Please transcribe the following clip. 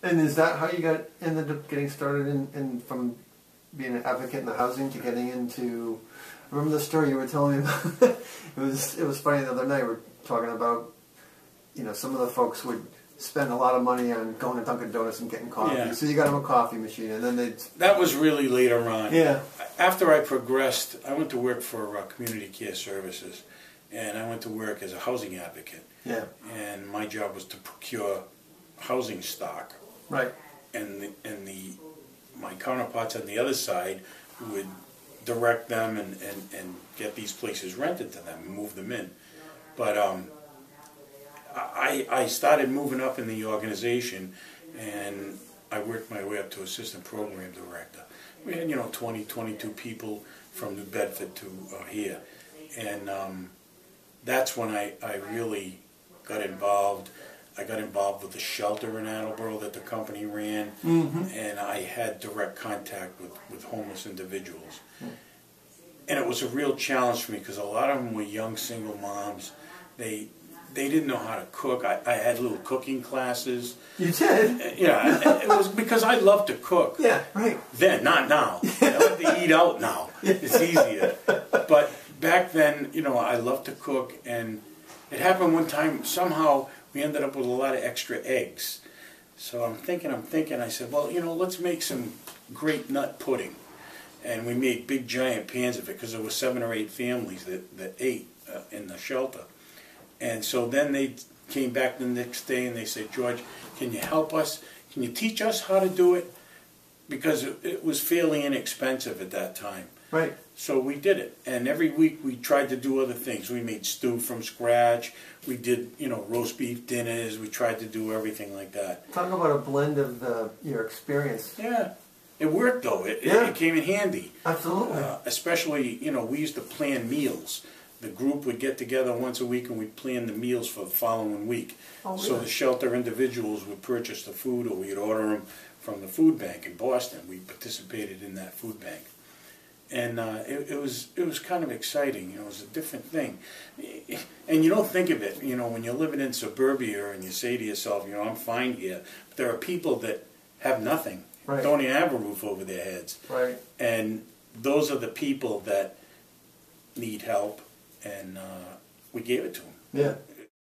And is that how you ended up getting started in from being an advocate in the housing to getting into? I remember the story you were telling me about. It was funny the other night. We were talking about, some of the folks would spend a lot of money on going to Dunkin' Donuts and getting coffee. Yeah. So you got them a coffee machine, and then they'd... That was really later on. Yeah. After I progressed, I went to work for Community Care Services, and I went to work as a housing advocate. Yeah. And my job was to procure housing stock. Right. And my counterparts on the other side would direct them and get these places rented to them and move them in. But I started moving up in the organization, and I worked my way up to assistant program director. We had 20, 22 people from New Bedford to here, and that's when I really got involved. I got involved with the shelter in Attleboro that the company ran, and I had direct contact with homeless individuals. And it was a real challenge for me because a lot of them were young single moms. They didn't know how to cook. I had little cooking classes. You did? Yeah, it was because I love to cook. Yeah, right. Then, not now. I like to eat out now. It's easier. But back then, I loved to cook, and it happened one time, somehow we ended up with a lot of extra eggs. So I'm thinking, I said, well, let's make some grape nut pudding. And we made big giant pans of it because there were 7 or 8 families that ate in the shelter. And so then they came back the next day and they said, George, can you help us? Can you teach us how to do it? Because it was fairly inexpensive at that time. Right. So we did it. And every week we tried to do other things. We made stew from scratch. We did, roast beef dinners. We tried to do everything like that. Talk about a blend of your experience. Yeah. It worked, though. It came in handy. Absolutely. Especially, we used to plan meals. The group would get together once a week and we'd plan the meals for the following week. Oh, really? So the shelter individuals would purchase the food, or we'd order them from the food bank in Boston. We participated in that food bank. And it was kind of exciting. It was a different thing. And you don't think of it, when you're living in suburbia and you say to yourself, I'm fine here. But there are people that have nothing. Right. Don't even have a roof over their heads. Right. And those are the people that need help, and we gave it to them. Yeah.